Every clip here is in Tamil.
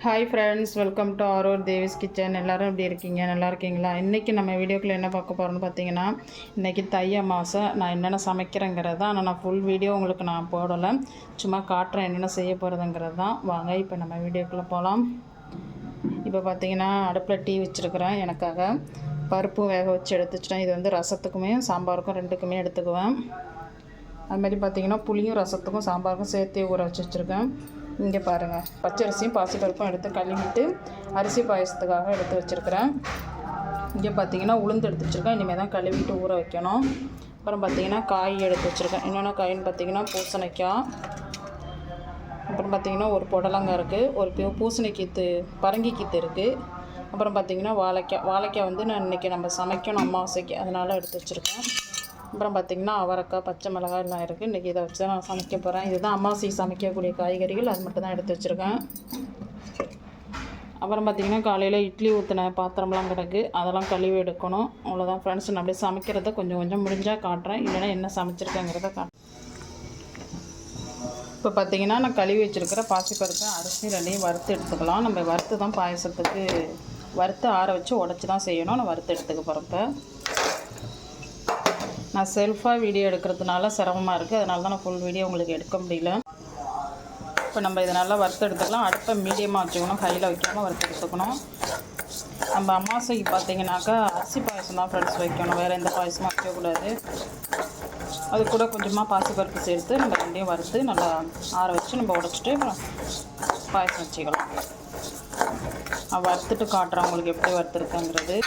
ஹாய் ஃப்ரெண்ட்ஸ், வெல்கம் டு ஆரோர் தேவிஸ் கிச்சன். எல்லோரும் எப்படி இருக்கீங்க? நல்லா இருக்கீங்களா? இன்றைக்கி நம்ம வீடியோக்குள்ளே என்ன பார்க்க போகிறோம்னு பார்த்தீங்கன்னா, இன்றைக்கி தை அமாவாசை. நான் என்னென்ன சமைக்கிறேங்கிறது தான். ஆனால் நான் ஃபுல் வீடியோ உங்களுக்கு நான் போடலை, சும்மா காட்டுறேன் என்னென்ன செய்ய போகிறதுங்கிறது தான். வாங்க இப்போ நம்ம வீடியோக்குள்ளே போகலாம். இப்போ பார்த்தீங்கன்னா அடுப்பில் டீ வச்சுருக்கிறேன். எனக்காக பருப்பும் வேக வச்சு எடுத்து வச்சுட்டேன். இது வந்து ரசத்துக்குமே சாம்பாருக்கும் ரெண்டுக்குமே எடுத்துக்குவேன். அதுமாதிரி பார்த்திங்கன்னா புளியும் ரசத்துக்கும் சாம்பாருக்கும் சேர்த்தே ஊற வச்சு வச்சுருக்கேன். இங்கே பாருங்கள், பச்சரிசியும் பாசிப்பருப்பும் எடுத்து கழுவிட்டு அரிசி பாயசத்துக்காக எடுத்து வச்சுருக்கிறேன். இங்கே பார்த்தீங்கன்னா உளுந்து எடுத்து வச்சுருக்கேன். இனிமேல் தான் கழுவிட்டு ஊற வைக்கணும். அப்புறம் பார்த்திங்கன்னா காய் எடுத்து வச்சுருக்கேன். என்னென்ன காயின்னு பார்த்தீங்கன்னா பூசணிக்காய், அப்புறம் பார்த்திங்கன்னா ஒரு புடலங்காய் இருக்குது, ஒரு பூசணிக்கீத்து பரங்கிக்கீத்து இருக்குது. அப்புறம் பார்த்திங்கன்னா வாழைக்காய் வந்து நான் இன்றைக்கி நம்ம சமைக்கணும் அமாவாசைக்கு, அதனால் எடுத்து வச்சுருக்கேன். அப்புறம் பார்த்திங்கன்னா அவரைக்காய், பச்சை மிளகாய் எல்லாம் இருக்குது. இன்றைக்கி இதை வச்சு தான் நான் சமைக்க போகிறேன். இதுதான் அமாவாசை சமைக்கக்கூடிய காய்கறிகள், அது மட்டும் தான் எடுத்து வச்சுருக்கேன். அப்புறம் பார்த்திங்கன்னா காலையில் இட்லி ஊற்றின பாத்திரம்லாம் கிடக்கு, அதெல்லாம் கழுவி எடுக்கணும். அவ்வளோதான் ஃப்ரெண்ட்ஸ். நான் அப்படியே சமைக்கிறத கொஞ்சம் கொஞ்சம் முடிஞ்சால் காட்டுறேன், இல்லைனா என்ன சமைச்சிருக்கேங்கிறத காட்டுறேன். இப்போ பார்த்திங்கன்னா நான் கழுவி வச்சுருக்கிற பாசிப்பருப்பு அரிசி ரெண்டையும் வறுத்து எடுத்துக்கலாம். நம்ம வறுத்து தான் பாயசத்துக்கு வறுத்து ஆற வச்சு உடச்சி தான் செய்யணும். நான் வறுத்து எடுத்துக்க போகிறப்ப நான் செல்ஃபாக வீடியோ எடுக்கிறதுனால சிரமமாக இருக்குது, அதனால தான் நான் ஃபுல் வீடியோ உங்களுக்கு எடுக்க முடியல. இப்போ நம்ம இதை நல்லா வறுத்து எடுத்துக்கலாம். அடுப்பை மீடியமாக வச்சுக்கணும், கையில் வைக்காமல் வறுத்து எடுத்துக்கணும். நம்ம அமாவாசைக்கு பார்த்திங்கனாக்கா அரிசி பாயசம் தான் ஃப்ரெண்ட்ஸ் வைக்கணும், வேறு எந்த பாயசமும் வைக்கக்கூடாது. அது கூட கொஞ்சமாக பாசிப்பருப்பு சேர்த்து நம்ம ரெண்டையும் வறுத்து நல்லா ஆற வச்சு நம்ம உடச்சிட்டு அப்புறம் பாயசம் வச்சுக்கலாம். நான் வறுத்துட்டு காட்டுறேன் உங்களுக்கு எப்படி வறுத்துருக்கேங்கிறது.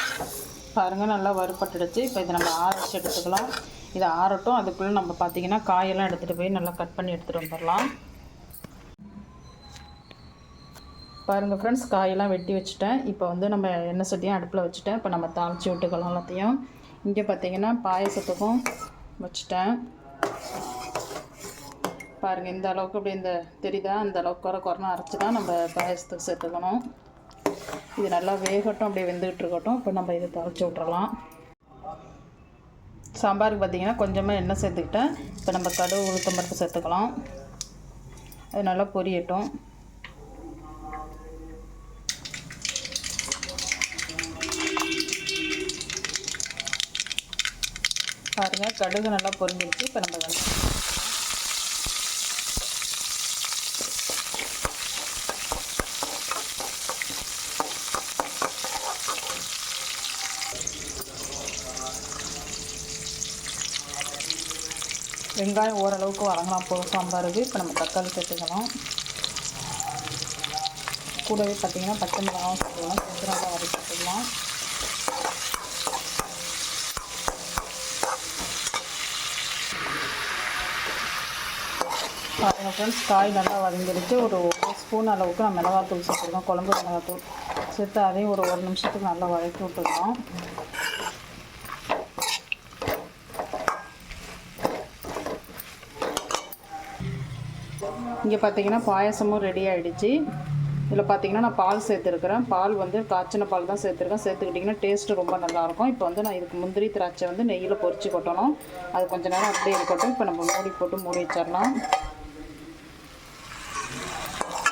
பாருங்கள், நல்லா வறுப்பட்டுடுச்சு. இப்போ இதை நம்ம ஆற வச்சு எடுத்துக்கலாம். இதை ஆறட்டும். அதுக்குள்ளே நம்ம பார்த்திங்கன்னா காயெல்லாம் எடுத்துகிட்டு போய் நல்லா கட் பண்ணி எடுத்துகிட்டு வந்துடலாம். பாருங்கள் ஃப்ரெண்ட்ஸ், காயெல்லாம் வெட்டி வச்சுட்டேன். இப்போ வந்து நம்ம எண்ணெய் சட்டியும் அடுப்பில் வச்சுட்டேன். இப்போ நம்ம தாளித்து விட்டுக்கலாம் எல்லாத்தையும். இங்கே பார்த்திங்கன்னா பாயசத்துக்கும் வச்சுட்டேன். பாருங்கள், இந்த அளவுக்கு அப்படி இந்த தெரியுதா, இந்த அளவுக்கு குறைனா அரைச்சி தான் நம்ம பாயசத்துக்கு சேர்த்துக்கணும். இது நல்லா வேகட்டும், அப்படியே வெந்துக்கிட்டு இருக்கட்டும். இப்போ நம்ம இதை தாளித்து விட்றலாம். சாம்பாருக்கு பார்த்திங்கன்னா கொஞ்சமாக எண்ணெய் சேர்த்துக்கிட்டேன். இப்போ நம்ம கடுகு உளுத்தம் பருப்பு சேர்த்துக்கலாம். அது நல்லா பொரியட்டும். பாருங்கள், கடுகு நல்லா பொரிஞ்சிருச்சு. இப்போ நம்ம வெங்காயம் ஓரளவுக்கு வதங்கலாம் போதும் சாம்பாருக்கு. இப்போ நம்ம தக்காளி சேர்த்துக்கலாம். கூடவே பார்த்திங்கன்னா பச்சை மிளகாயும் சேர்த்துக்கலாம். சேர்த்து நல்லா வதக்கி சேர்த்துக்கலாம். பாருங்கள் ஃப்ரெண்ட்ஸ், காய் நல்லா வதங்கிடுச்சு. ஒரு ஸ்பூன் அளவுக்கு நான் மிளகாத்தூள் சேர்த்துருக்கோம், குழம்பு மிளகாத்தூள் சேர்த்து அதையும் ஒரு நிமிஷத்துக்கு நல்லா வதக்கி விட்டுருக்கோம். இங்கே பார்த்திங்கன்னா பாயசமும் ரெடி ஆகிடுச்சு. இதில் பார்த்திங்கன்னா நான் பால் சேர்த்துருக்குறேன். பால் வந்து காய்ச்சின பால் தான் சேர்த்துருக்கேன். சேர்த்துக்கிட்டிங்கன்னா டேஸ்ட்டு ரொம்ப நல்லாயிருக்கும். இப்போ வந்து நான் இதுக்கு முந்திரி திராட்சை வந்து நெய்யில் பொரிச்சு கொட்டணும். அது கொஞ்சம் நேரம் அப்படியே இருக்கட்டும். இப்போ நம்ம மூடி போட்டு மூடி வச்சிடலாம்.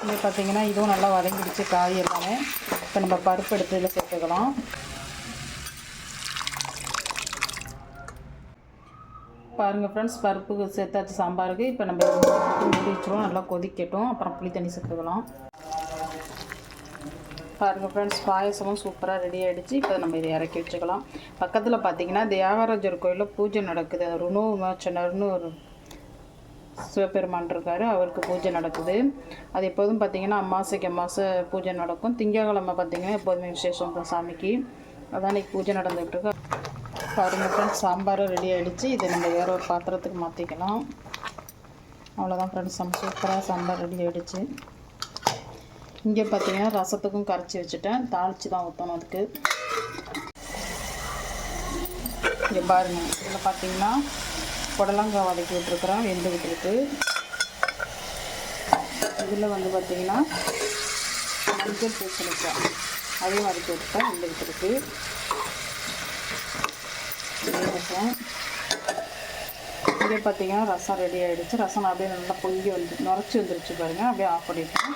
இங்கே பார்த்திங்கன்னா இதுவும் நல்லா வதங்கிடுச்சு காய் எல்லாமே. இப்போ நம்ம பருப்பு எடுத்து இதில் சேர்த்துக்கலாம். பாருங்கள் ஃப்ரெண்ட்ஸ், பருப்புக்கு சேர்த்தாச்சு சாம்பாருக்கு. இப்போ நம்ம மூடி வச்சுருவோம், நல்லா கொதிக்கட்டும். அப்புறம் புளி தண்ணி சேர்த்துக்கலாம். பாருங்கள் ஃப்ரெண்ட்ஸ், பாயசமும் சூப்பராக ரெடி ஆகிடுச்சு. இப்போ நம்ம இதை இறக்கி வச்சுக்கலாம். பக்கத்தில் பார்த்திங்கன்னா தியாகராஜர் கோயிலில் பூஜை நடக்குது. ருணுமச்சனர்னு ஒரு சிவபெருமான் இருக்கார், அவருக்கு பூஜை நடக்குது. அது எப்போதும் பார்த்திங்கன்னா அமாவாசை பூஜை நடக்கும். திங்கட்கிழமை பார்த்திங்கன்னா எப்போதுமே விசேஷம் சாமிக்கு. அதான் இன்றைக்கி பூஜை நடந்துகிட்ருக்கு. பாருங்கள் ஃப்ரெண்ட்ஸ், சாம்பாரும் ரெடி ஆகிடுச்சு. இதை நம்ம வேறு ஒரு பாத்திரத்துக்கு மாற்றிக்கலாம். அவ்வளோதான் ஃப்ரெண்ட்ஸ், நம்ம சூப்பராக சாம்பார் ரெடி ஆகிடுச்சு. இங்கே பார்த்திங்கன்னா ரசத்துக்கும் கரைச்சி வச்சுட்டேன். தாளித்து தான் ஊற்றணும் அதுக்கு. இங்கே பாருங்கள், இதில் பார்த்திங்கன்னா புடலங்காய் வதக்கி விட்டுருக்குறேன், வெந்துக்கிட்டு இருக்குது. இதில் வந்து பார்த்திங்கன்னா மஞ்சள் பூசணிக்காய் அதையும் வதக்கி விட்டுட்டேன், வெந்துக்கிட்டு இருக்குது. இங்கே பார்த்தீங்கன்னா ரசம் ரெடி ஆகிடுச்சு. ரசம் அப்படியே நல்லா பொங்கி நுரைச்சி வந்துருச்சு பாருங்கள். அப்படியே ஆஃப் பண்ணிவிட்டேன்.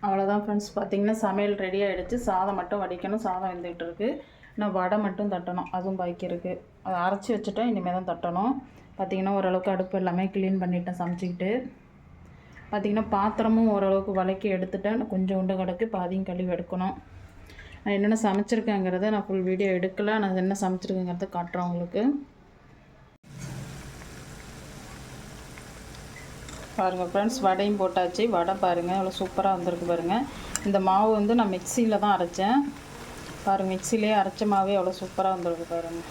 அவ்வளோதான் ஃப்ரெண்ட்ஸ், பார்த்திங்கன்னா சமையல் ரெடி ஆகிடுச்சு. சாதம் மட்டும் வடிக்கணும், சாதம் வெந்துகிட்டு இருக்குது. இன்னும் வடை மட்டும் தட்டணும், அதுவும் பாக்கி இருக்குது. அதை அரைச்சி வச்சுட்டேன், இனிமேல் தான் தட்டணும். பார்த்திங்கன்னா ஓரளவுக்கு அடுப்பு எல்லாமே க்ளீன் பண்ணிவிட்டேன் சமைச்சிக்கிட்டு. பார்த்திங்கன்னா பாத்திரமும் ஓரளவுக்கு வளைக்கி எடுத்துட்டேன். கொஞ்சம் உண்டு கிடக்கு, பாதியும் கழுவி எடுக்கணும். நான் என்னென்ன சமைச்சிருக்கேங்கிறத நான் ஃபுல் வீடியோ எடுக்கலை. நான் என்ன சமைச்சிருக்கேங்கிறத காட்டுறேன் உங்களுக்கு. பாருங்கள் ஃப்ரெண்ட்ஸ், வடையும் போட்டாச்சு. வடை பாருங்கள் அவ்வளோ சூப்பராக வந்திருக்கு பாருங்கள். இந்த மாவு வந்து நான் மிக்சியில் தான் அரைச்சேன். பாருங்கள், மிக்சிலே அரைச்ச மாவே அவ்வளோ சூப்பராக வந்திருக்கு பாருங்கள்.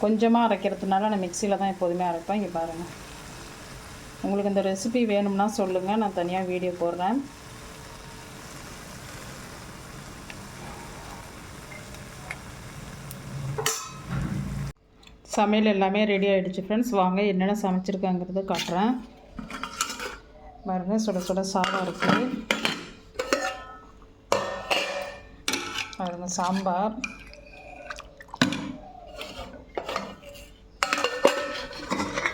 கொஞ்சமாக அரைக்கிறதுனால நான் மிக்சியில் தான் எப்போதுமே அரைப்பேன். இங்கே பாருங்கள். உங்களுக்கு இந்த ரெசிபி வேணும்னா சொல்லுங்கள், நான் தனியாக வீடியோ போடுறேன். சமையல் எல்லாமே ரெடி ஆகிடுச்சு ஃப்ரெண்ட்ஸ். வாங்க என்னென்ன சமைச்சிருக்காங்கிறத காட்டுறேன். பாருங்கள், சுட சுட சாதம் இருக்குது. பாருங்கள், சாம்பார்.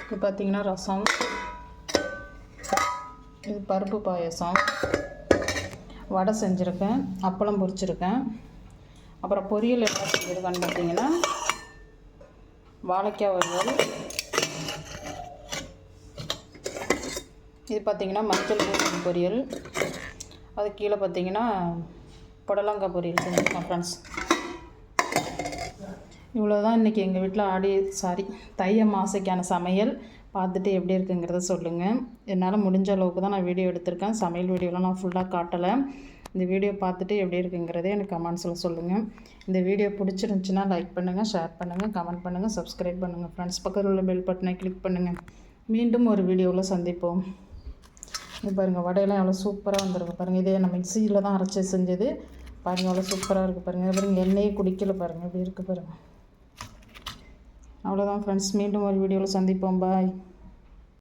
இது பார்த்திங்கன்னா ரசம். இது பருப்பு பாயசம். வடை செஞ்சுருக்கேன், அப்பளம் பொரிச்சிருக்கேன். அப்புறம் பொரியல் என்ன செஞ்சுருக்கேன்னு பார்த்திங்கன்னா வாழைக்காய் வறுவல். இது பார்த்திங்கன்னா மஞ்சள் பூசணி பொரியல். அது கீழே பார்த்திங்கன்னா புடலங்காய் பொரியல் செஞ்சுருக்கேன் ஃப்ரெண்ட்ஸ். இவ்வளோ தான் இன்றைக்கி எங்கள் வீட்டில் தை அமாவாசைக்கான சமையல். பார்த்துட்டு எப்படி இருக்குங்கிறத சொல்லுங்கள். என்னால் முடிஞ்ச அளவுக்கு தான் நான் வீடியோ எடுத்திருக்கேன். சமையல் வீடியோலாம் நான் ஃபுல்லாக காட்டலை. இந்த வீடியோ பார்த்துட்டு எப்படி இருக்குங்கிறதே எனக்கு கமெண்ட்ஸில் சொல்லுங்கள். இந்த வீடியோ பிடிச்சிருந்துச்சின்னா லைக் பண்ணுங்கள், ஷேர் பண்ணுங்கள், கமெண்ட் பண்ணுங்கள், சப்ஸ்கிரைப் பண்ணுங்கள் ஃப்ரெண்ட்ஸ். பக்கத்தில் உள்ள பெல் பட்டனை கிளிக் பண்ணுங்கள். மீண்டும் ஒரு வீடியோவில் சந்திப்போம். இது பாருங்கள், வடையெல்லாம் எவ்வளோ சூப்பராக வந்துருக்கு பாருங்கள். இதே நம்ம மிக்சியில் தான் அரைச்சி செஞ்சது. பாருங்கள் எவ்வளோ சூப்பராக இருக்குது பாருங்கள். பாருங்கள், எண்ணெயே குடிக்கல பாருங்கள், இப்படி இருக்குது பாருங்கள். அவ்வளோதான் ஃப்ரெண்ட்ஸ், மீண்டும் ஒரு வீடியோவில் சந்திப்போம். பாய்.